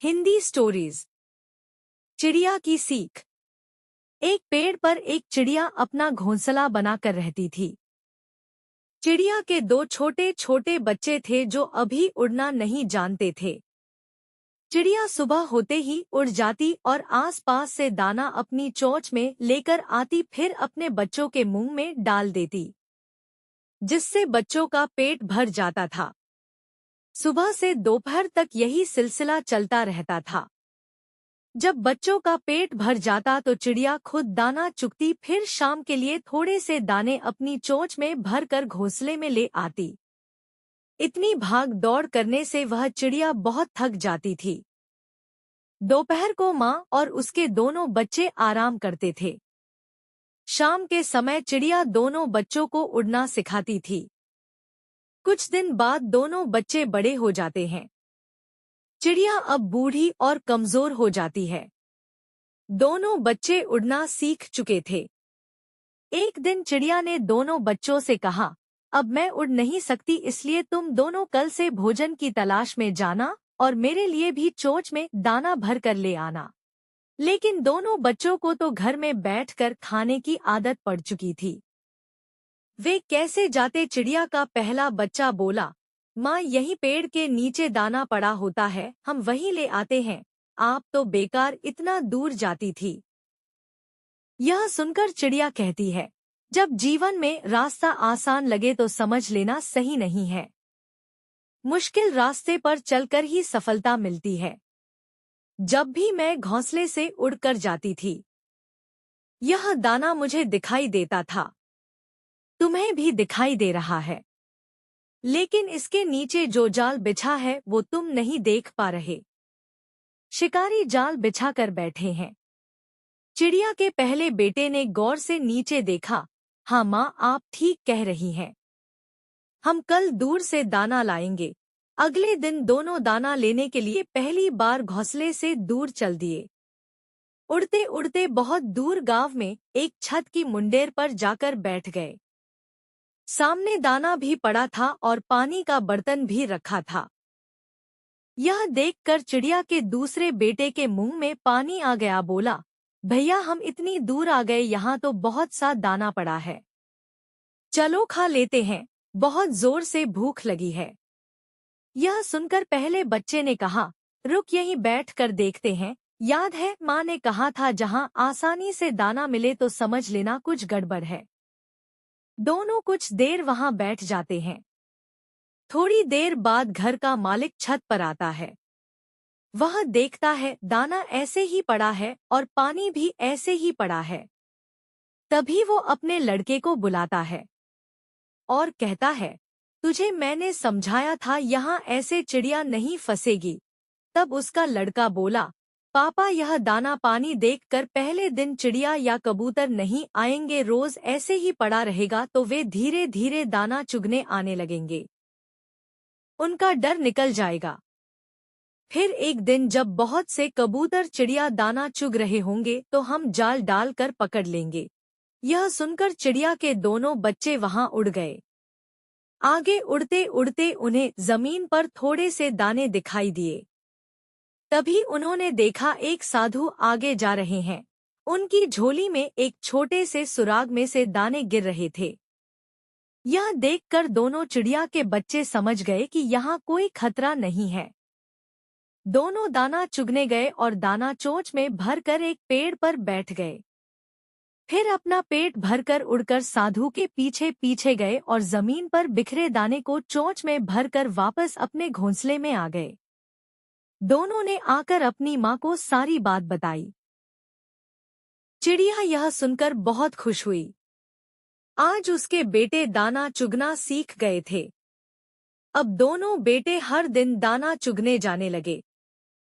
Hindi stories. चिड़िया की सीख। एक पेड़ पर एक चिड़िया अपना घोंसला बनाकर रहती थी। चिड़िया के दो छोटे छोटे बच्चे थे जो अभी उड़ना नहीं जानते थे। चिड़िया सुबह होते ही उड़ जाती और आसपास से दाना अपनी चोंच में लेकर आती, फिर अपने बच्चों के मुंह में डाल देती, जिससे बच्चों का पेट भर जाता था। सुबह से दोपहर तक यही सिलसिला चलता रहता था। जब बच्चों का पेट भर जाता तो चिड़िया खुद दाना चुगती, फिर शाम के लिए थोड़े से दाने अपनी चोंच में भरकर घोंसले में ले आती। इतनी भाग दौड़ करने से वह चिड़िया बहुत थक जाती थी। दोपहर को माँ और उसके दोनों बच्चे आराम करते थे। शाम के समय चिड़िया दोनों बच्चों को उड़ना सिखाती थी। कुछ दिन बाद दोनों बच्चे बड़े हो जाते हैं। चिड़िया अब बूढ़ी और कमजोर हो जाती है। दोनों बच्चे उड़ना सीख चुके थे। एक दिन चिड़िया ने दोनों बच्चों से कहा, अब मैं उड़ नहीं सकती, इसलिए तुम दोनों कल से भोजन की तलाश में जाना और मेरे लिए भी चोंच में दाना भर कर ले आना। लेकिन दोनों बच्चों को तो घर में बैठकर खाने की आदत पड़ चुकी थी। वे कैसे जाते? चिड़िया का पहला बच्चा बोला, माँ, यहीं पेड़ के नीचे दाना पड़ा होता है, हम वहीं ले आते हैं। आप तो बेकार इतना दूर जाती थी। यह सुनकर चिड़िया कहती है, जब जीवन में रास्ता आसान लगे तो समझ लेना सही नहीं है। मुश्किल रास्ते पर चलकर ही सफलता मिलती है। जब भी मैं घोंसले से उड़कर जाती थी, यह दाना मुझे दिखाई देता था। तुम्हें भी दिखाई दे रहा है, लेकिन इसके नीचे जो जाल बिछा है वो तुम नहीं देख पा रहे। शिकारी जाल बिछाकर बैठे हैं। चिड़िया के पहले बेटे ने गौर से नीचे देखा। हाँ माँ, आप ठीक कह रही हैं। हम कल दूर से दाना लाएंगे। अगले दिन दोनों दाना लेने के लिए पहली बार घोंसले से दूर चल दिए। उड़ते उड़ते बहुत दूर गांव में एक छत की मुंडेर पर जाकर बैठ गए। सामने दाना भी पड़ा था और पानी का बर्तन भी रखा था। यह देखकर चिड़िया के दूसरे बेटे के मुंह में पानी आ गया। बोला, भैया, हम इतनी दूर आ गए, यहाँ तो बहुत सा दाना पड़ा है, चलो खा लेते हैं, बहुत जोर से भूख लगी है। यह सुनकर पहले बच्चे ने कहा, रुक, यहीं बैठ कर देखते हैं। याद है माँ ने कहा था, जहाँ आसानी से दाना मिले तो समझ लेना कुछ गड़बड़ है। दोनों कुछ देर वहां बैठ जाते हैं। थोड़ी देर बाद घर का मालिक छत पर आता है। वह देखता है दाना ऐसे ही पड़ा है और पानी भी ऐसे ही पड़ा है। तभी वो अपने लड़के को बुलाता है और कहता है, तुझे मैंने समझाया था, यहाँ ऐसे चिड़िया नहीं फंसेगी। तब उसका लड़का बोला, पापा, यह दाना पानी देखकर पहले दिन चिड़िया या कबूतर नहीं आएंगे, रोज ऐसे ही पड़ा रहेगा तो वे धीरे धीरे दाना चुगने आने लगेंगे। उनका डर निकल जाएगा। फिर एक दिन जब बहुत से कबूतर चिड़िया दाना चुग रहे होंगे तो हम जाल डालकर पकड़ लेंगे। यह सुनकर चिड़िया के दोनों बच्चे वहां उड़ गए। आगे उड़ते उड़ते उन्हें जमीन पर थोड़े से दाने दिखाई दिए। तभी उन्होंने देखा एक साधु आगे जा रहे हैं। उनकी झोली में एक छोटे से सुराग में से दाने गिर रहे थे। यह देखकर दोनों चिड़िया के बच्चे समझ गए कि यहाँ कोई खतरा नहीं है। दोनों दाना चुगने गए और दाना चोंच में भरकर एक पेड़ पर बैठ गए। फिर अपना पेट भरकर उड़कर साधु के पीछे पीछे गए और जमीन पर बिखरे दाने को चोंच में भरकर वापस अपने घोंसले में आ गए। दोनों ने आकर अपनी माँ को सारी बात बताई। चिड़िया यह सुनकर बहुत खुश हुई। आज उसके बेटे दाना चुगना सीख गए थे। अब दोनों बेटे हर दिन दाना चुगने जाने लगे।